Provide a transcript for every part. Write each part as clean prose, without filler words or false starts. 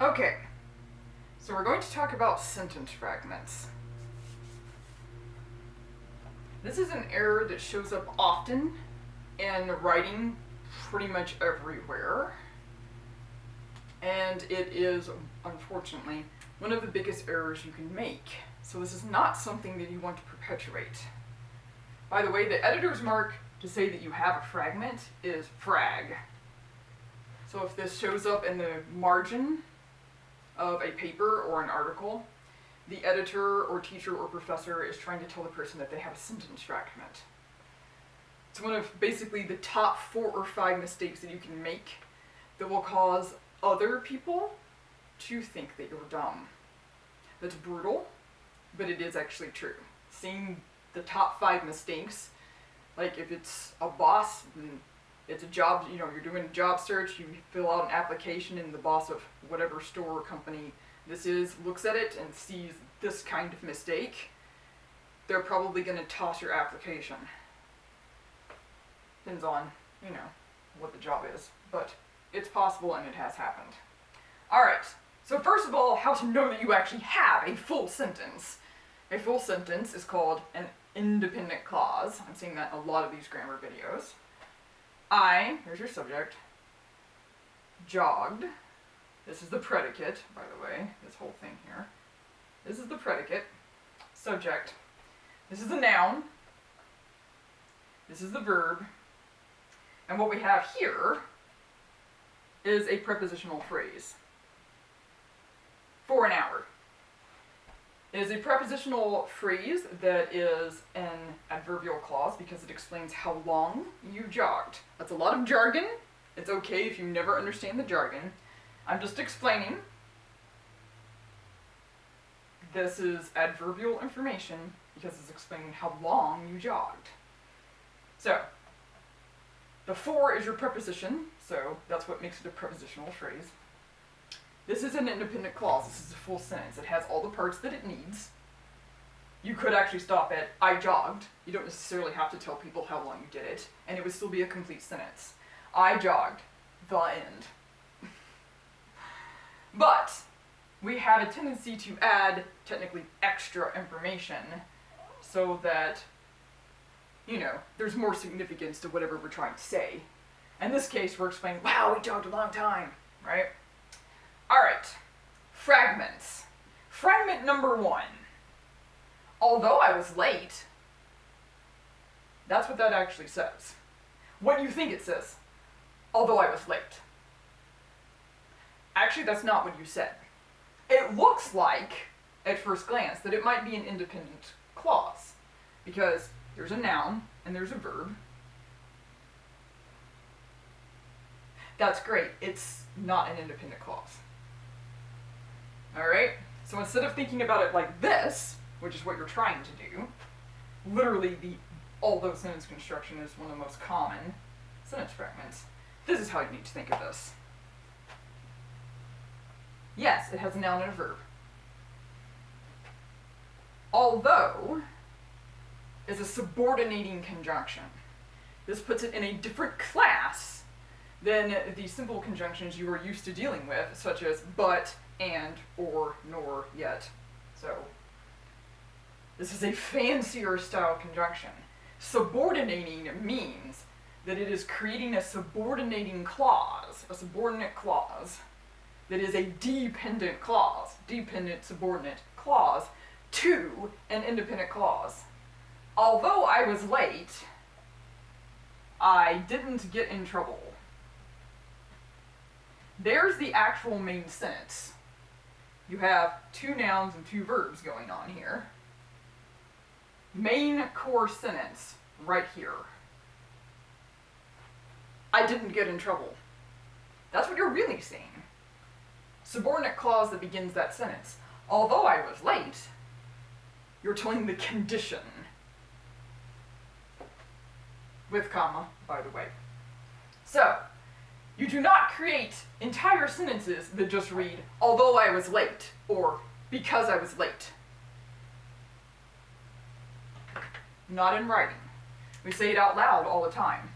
Okay, so we're going to talk about sentence fragments. This is an error that shows up often in writing pretty much everywhere, and it is, unfortunately, one of the biggest errors you can make. So this is not something that you want to perpetuate. By the way, the editor's mark to say that you have a fragment is frag. So if this shows up in the margin of a paper or an article, the editor or teacher or professor is trying to tell the person that they have a sentence fragment. It's one of basically the top 4 or 5 mistakes that you can make that will cause other people to think that you're dumb. That's brutal, but it is actually true. Seeing the top 5 mistakes, like if it's a boss and it's a job, you're doing a job search, you fill out an application and the boss of whatever store or company this is looks at it and sees this kind of mistake, they're probably going to toss your application. Depends on, what the job is, but it's possible and it has happened. Alright, so first of all, how to know that you actually have a full sentence. A full sentence is called an independent clause. I'm seeing that in a lot of these grammar videos. Here's your subject, jogged. This is the predicate, by the way, this whole thing here. This is the predicate, subject. This is the noun. This is the verb. And what we have here is a prepositional phrase. For an hour. It is a prepositional phrase that is an adverbial clause because it explains how long you jogged. That's a lot of jargon. It's okay if you never understand the jargon. I'm just explaining. This is adverbial information because it's explaining how long you jogged. So, the for is your preposition, so that's what makes it a prepositional phrase. This is an independent clause. This is a full sentence. It has all the parts that it needs. You could actually stop at, I jogged. You don't necessarily have to tell people how long you did it, and it would still be a complete sentence. I jogged. The end. But we have a tendency to add, technically, extra information so that, there's more significance to whatever we're trying to say. In this case, we're explaining, wow, we jogged a long time, right? Alright, fragments. Fragment number 1. Although I was late, that's what that actually says. What do you think it says? Although I was late. Actually, that's not what you said. It looks like, at first glance, that it might be an independent clause, because there's a noun and there's a verb. That's great. It's not an independent clause. Alright? So instead of thinking about it like this, which is what you're trying to do, literally although sentence construction is one of the most common sentence fragments, this is how you need to think of this. Yes, it has a noun and a verb. Although is a subordinating conjunction. This puts it in a different class than the simple conjunctions you are used to dealing with, such as but, and, or, nor, yet. So, this is a fancier style conjunction. Subordinating means that it is creating a subordinating clause, a subordinate clause, that is a dependent clause, dependent subordinate clause, to an independent clause. Although I was late, I didn't get in trouble. There's the actual main sentence. You have 2 nouns and 2 verbs going on here. Main core sentence, right here. I didn't get in trouble. That's what you're really saying. Subordinate clause that begins that sentence. Although I was late, you're telling the condition. With comma, by the way. So, you do not create entire sentences that just read, although I was late, or because I was late. Not in writing. We say it out loud all the time.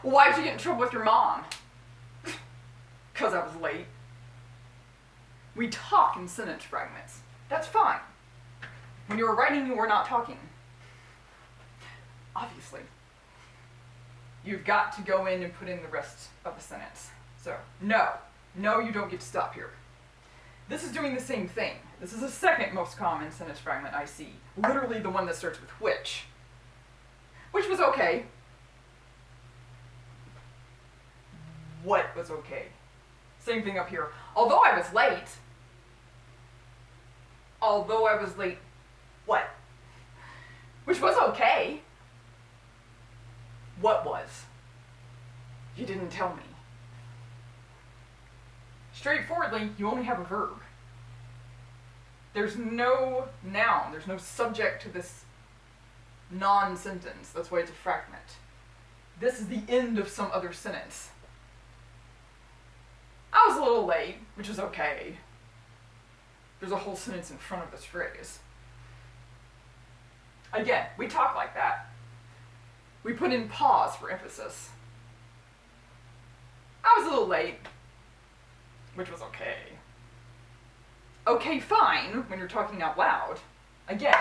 Well, why'd you get in trouble with your mom? Because I was late. We talk in sentence fragments. That's fine. When you are writing, you are not talking. Obviously. You've got to go in and put in the rest of the sentence. So, no, you don't get to stop here. This is doing the same thing. This is the second most common sentence fragment I see. Literally the one that starts with which. Which was okay. What was okay? Same thing up here. Although I was late. What? Which was okay. What was? You didn't tell me. Straightforwardly, you only have a verb. There's no noun, there's no subject to this non-sentence. That's why it's a fragment. This is the end of some other sentence. I was a little late, which is okay. There's a whole sentence in front of this phrase. Again, we talk like that. We put in pause for emphasis. I was a little late, which was okay. Okay, fine, when you're talking out loud. Again,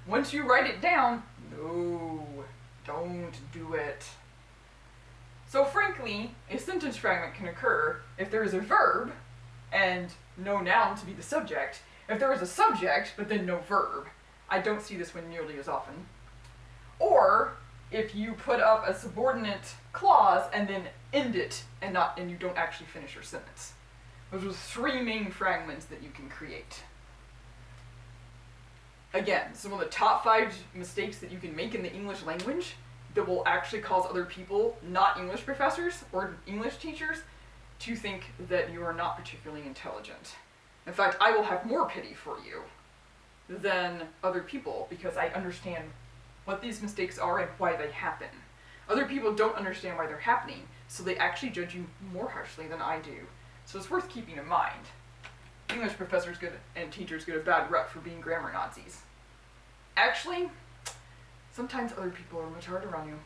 once you write it down, no, don't do it. So frankly, a sentence fragment can occur if there is a verb and no noun to be the subject. If there is a subject, but then no verb. I don't see this one nearly as often. Or if you put up a subordinate clause and then end it and you don't actually finish your sentence. Those are the three main fragments that you can create. Again, some of the top 5 mistakes that you can make in the English language that will actually cause other people, not English professors or English teachers, to think that you are not particularly intelligent. In fact, I will have more pity for you than other people because I understand what these mistakes are and why they happen. Other people don't understand why they're happening, so they actually judge you more harshly than I do. So it's worth keeping in mind. English professors and teachers get a bad rep for being grammar Nazis. Actually, sometimes other people are much harder on you.